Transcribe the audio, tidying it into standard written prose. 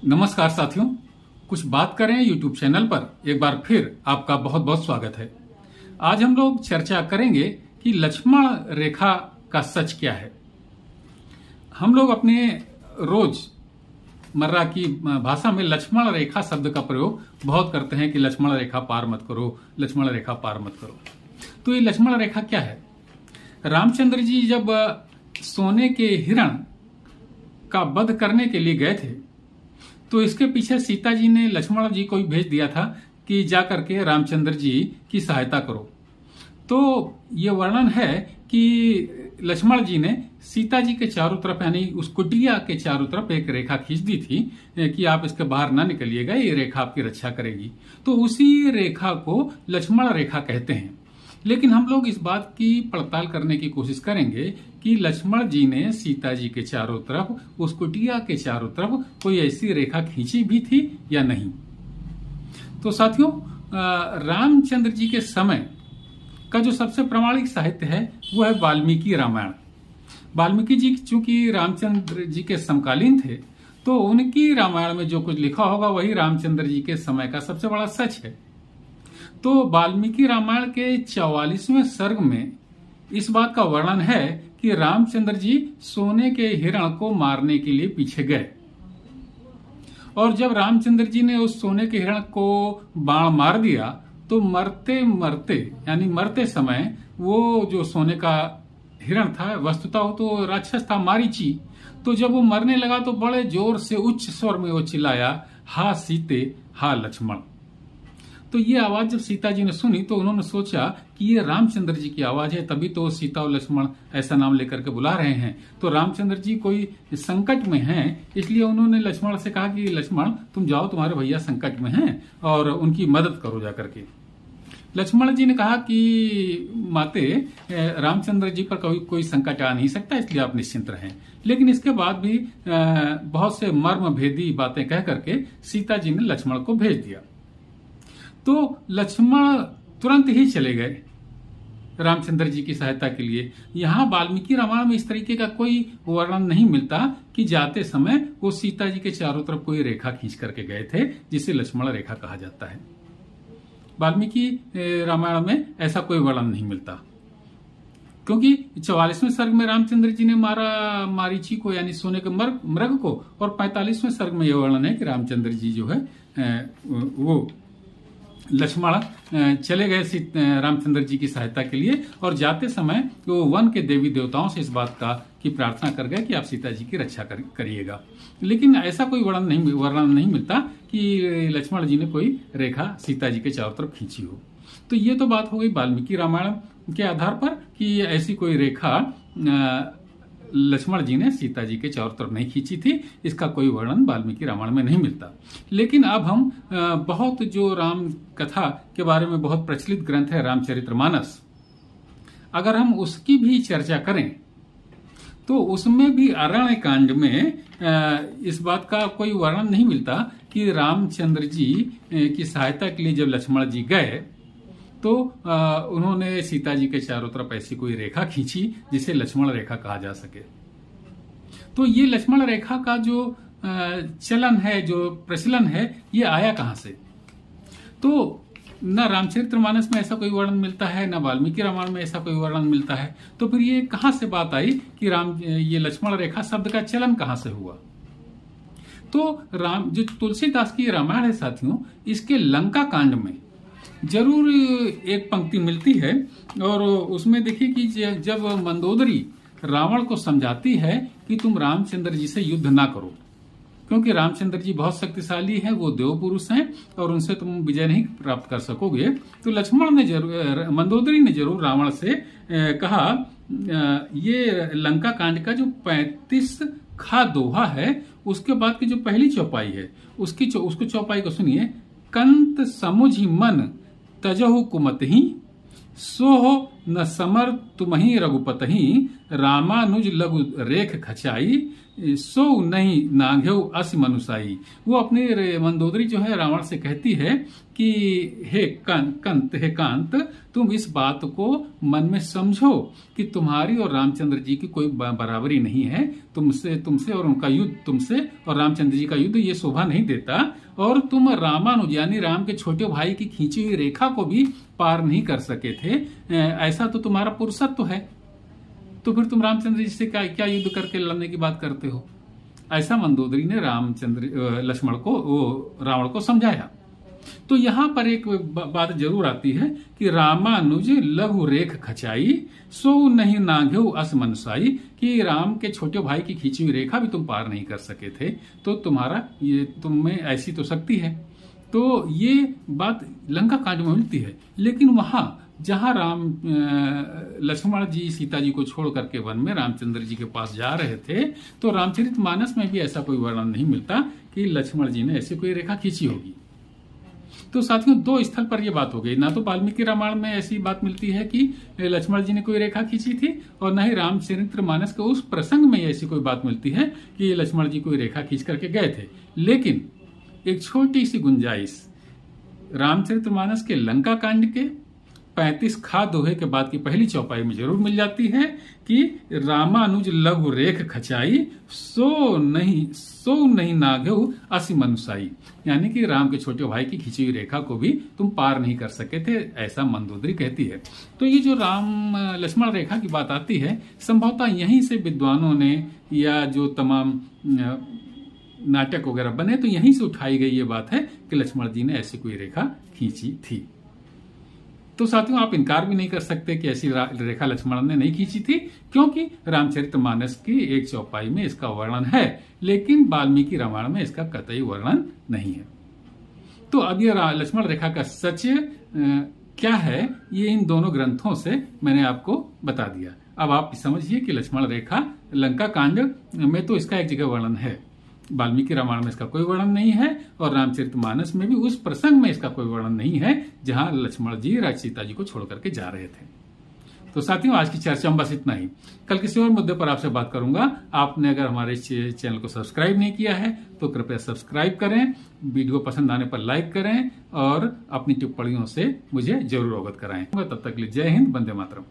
नमस्कार साथियों, कुछ बात करें यूट्यूब चैनल पर एक बार फिर आपका बहुत बहुत स्वागत है। आज हम लोग चर्चा करेंगे कि लक्ष्मण रेखा का सच क्या है। हम लोग अपने रोज मर्रा की भाषा में लक्ष्मण रेखा शब्द का प्रयोग बहुत करते हैं कि लक्ष्मण रेखा पार मत करो, लक्ष्मण रेखा पार मत करो। तो ये लक्ष्मण रेखा क्या है? रामचंद्र जी जब सोने के हिरण का वध करने के लिए गए थे तो इसके पीछे सीता जी ने लक्ष्मण जी को ही भेज दिया था कि जाकर के रामचंद्र जी की सहायता करो। तो ये वर्णन है कि लक्ष्मण जी ने सीता जी के चारों तरफ यानी उस कुटिया के चारों तरफ एक रेखा खींच दी थी कि आप इसके बाहर ना निकलिएगा, ये रेखा आपकी रक्षा करेगी। तो उसी रेखा को लक्ष्मण रेखा कहते हैं। लेकिन हम लोग इस बात की पड़ताल करने की कोशिश करेंगे कि लक्ष्मण जी ने सीता जी के चारों तरफ, उस कुटिया के चारों तरफ कोई ऐसी रेखा खींची भी थी या नहीं। तो साथियों, रामचंद्र जी के समय का जो सबसे प्रामाणिक साहित्य है वो है वाल्मीकि रामायण। वाल्मीकि जी चूंकि रामचंद्र जी के समकालीन थे तो उनकी रामायण में जो कुछ लिखा होगा वही रामचंद्र जी के समय का सबसे बड़ा सच है। तो वाल्मीकि रामायण के 44वें सर्ग में इस बात का वर्णन है कि रामचंद्र जी सोने के हिरण को मारने के लिए पीछे गए और जब रामचंद्र जी ने उस सोने के हिरण को बाण मार दिया तो मरते मरते यानी मरते समय वो जो सोने का हिरण था वस्तुतः तो राक्षस था मारीची। तो जब वो मरने लगा तो बड़े जोर से उच्च स्वर में वो चिल्लाया, हा सीते हा लक्ष्मण। तो ये आवाज जब सीता जी ने सुनी तो उन्होंने सोचा कि ये रामचंद्र जी की आवाज है, तभी तो सीता और लक्ष्मण ऐसा नाम लेकर के बुला रहे हैं। तो रामचंद्र जी कोई संकट में हैं, इसलिए उन्होंने लक्ष्मण से कहा कि लक्ष्मण तुम जाओ, तुम्हारे भैया संकट में हैं और उनकी मदद करो जाकर के। लक्ष्मण जी ने कहा कि माते, रामचंद्र जी पर कोई संकट आ नहीं सकता, इसलिए आप निश्चिंत रहें। लेकिन इसके बाद भी बहुत से मर्म भेदी बातें कह करके सीता जी ने लक्ष्मण को भेज दिया। तो लक्ष्मण तुरंत ही चले गए रामचंद्र जी की सहायता के लिए। यहाँ वाल्मीकि रामायण में इस तरीके का कोई वर्णन नहीं मिलता कि जाते समय वो सीता जी के चारों तरफ कोई रेखा खींच करके गए थे, जिसे लक्ष्मण रेखा कहा जाता है। वाल्मीकि रामायण में ऐसा कोई वर्णन नहीं मिलता, क्योंकि 44वें सर्ग में रामचंद्र जी ने मारा मारीची को यानी सोने के मृग को, और 45वें सर्ग में यह वर्णन है कि रामचंद्र जी जो है वो लक्ष्मण चले गए रामचंद्र जी की सहायता के लिए और जाते समय वो वन के देवी देवताओं से इस बात की प्रार्थना कर गए कि आप सीता जी की रक्षा करिएगा। लेकिन ऐसा कोई वर्णन नहीं मिलता कि लक्ष्मण जी ने कोई रेखा सीता जी के चारों तरफ खींची हो। तो ये तो बात हो गई वाल्मीकि रामायण के आधार पर कि ऐसी कोई रेखा लक्ष्मण जी ने सीता जी के चारों तरफ नहीं खींची थी, इसका कोई वर्णन वाल्मीकि रामायण में नहीं मिलता। लेकिन अब हम बहुत जो राम कथा के बारे में बहुत प्रचलित ग्रंथ है रामचरितमानस, अगर हम उसकी भी चर्चा करें तो उसमें भी अरण्य कांड में इस बात का कोई वर्णन नहीं मिलता कि रामचंद्र जी की सहायता के लिए जब लक्ष्मण जी गए तो उन्होंने सीता जी के चारों तरफ ऐसी कोई रेखा खींची जिसे लक्ष्मण रेखा कहा जा सके। तो ये लक्ष्मण रेखा का जो चलन है, जो प्रचलन है, ये आया कहां से? तो न रामचरितमानस में ऐसा कोई वर्णन मिलता है, न वाल्मीकि रामायण में ऐसा कोई वर्णन मिलता है। तो फिर ये कहां से बात आई कि ये लक्ष्मण रेखा शब्द का चलन कहां से हुआ? तो जो तुलसीदास की रामायण है साथियों, इसके लंका कांड में जरूर एक पंक्ति मिलती है और उसमें देखिए कि जब मंदोदरी रावण को समझाती है कि तुम रामचंद्र जी से युद्ध ना करो, क्योंकि रामचंद्र जी बहुत शक्तिशाली हैं, वो देव पुरुष हैं और उनसे तुम विजय नहीं प्राप्त कर सकोगे। तो लक्ष्मण ने मंदोदरी ने जरूर रावण से कहा, ये लंका कांड का जो 35 खा दोहा है उसके बाद की जो पहली चौपाई है उसको चौपाई को सुनिए। कंत समुझ मन तजहु कुमत ही, सोहो न समर तुमहि रघुपतहि, रामानुज लघु रेख खचाई, सो नहीं नाघ्यौ अस मनुसाई। वो अपनी मंदोदरी जो है रावण से कहती है कि हे कांत, तुम इस बात को मन में समझो कि तुम्हारी और रामचंद्र जी की कोई बराबरी नहीं है। तुमसे और उनका युद्ध, तुमसे और रामचंद्र जी का युद्ध ये शोभा नहीं देता, और तुम रामानुज यानी राम के छोटे भाई की खींची हुई रेखा को भी पार नहीं कर सके थे। ऐसा तो तुम्हारा पुरुषत्व है, तो फिर तुम रामचंद्र जी से क्या युद्ध करके लड़ने की बात करते हो। ऐसा मंदोदरी ने लक्ष्मण को, रावण को समझाया। तो यहां पर एक बात जरूर आती है कि रामानुज लघु रेख खचाई, सो नहीं नाघ्यौ अस मनुसाई, कि राम के छोटे भाई की खींची हुई रेखा भी तुम पार नहीं कर सके थे, तो तुम में ऐसी तो शक्ति है। तो ये बात लंका कांड में मिलती है, लेकिन वहां जहां लक्ष्मण जी सीता जी को छोड़ करके वन में रामचंद्र जी के पास जा रहे थे, तो रामचरितमानस में भी ऐसा कोई वर्णन नहीं मिलता कि लक्ष्मण जी ने ऐसी कोई रेखा खींची होगी। तो साथियों, दो स्थल पर यह बात हो गई, ना तो वाल्मीकि रामायण में ऐसी बात मिलती है कि लक्ष्मण जी ने कोई रेखा खींची थी, और न ही रामचरितमानस के उस प्रसंग में ऐसी कोई बात मिलती है कि लक्ष्मण जी कोई रेखा खींच करके गए थे। लेकिन एक छोटी सी गुंजाइश रामचरितमानस के लंका कांड के 35 खा दोहे के बाद की पहली चौपाई में जरूर मिल जाती है कि रामानुज लघु रेख खचाई, सो नहीं नाघ्यौ अस मनुसाई, यानी कि राम के छोटे भाई की खींची हुई रेखा को भी तुम पार नहीं कर सके थे, ऐसा मंदोदरी कहती है। तो ये जो राम लक्ष्मण रेखा की बात आती है, संभवतः यहीं से विद्वानों ने या जो तमाम नाटक वगैरह बने, तो यहीं से उठाई गई ये बात है कि लक्ष्मण जी ने ऐसी कोई रेखा खींची थी। तो साथियों, आप इनकार भी नहीं कर सकते कि ऐसी रेखा लक्ष्मण ने नहीं खींची थी, क्योंकि रामचरितमानस की एक चौपाई में इसका वर्णन है, लेकिन वाल्मीकि रामायण में इसका कतई वर्णन नहीं है। तो अब ये लक्ष्मण रेखा का सच क्या है, ये इन दोनों ग्रंथों से मैंने आपको बता दिया। अब आप समझिए कि लक्ष्मण रेखा लंका कांड में तो इसका एक जगह वर्णन है, वाल्मीकि रामायण में इसका कोई वर्णन नहीं है, और रामचरितमानस में भी उस प्रसंग में इसका कोई वर्णन नहीं है जहां लक्ष्मण जी सीता जी को छोड़ करके जा रहे थे। तो साथियों, आज की चर्चा में बस इतना ही। कल किसी और मुद्दे पर आपसे बात करूंगा। आपने अगर हमारे चैनल को सब्सक्राइब नहीं किया है तो कृपया सब्सक्राइब करें, वीडियो पसंद आने पर लाइक करें, और अपनी टिप्पणियों से मुझे जरूर अवगत कराएं। तब तक के लिए जय हिंद, वंदे मातरम।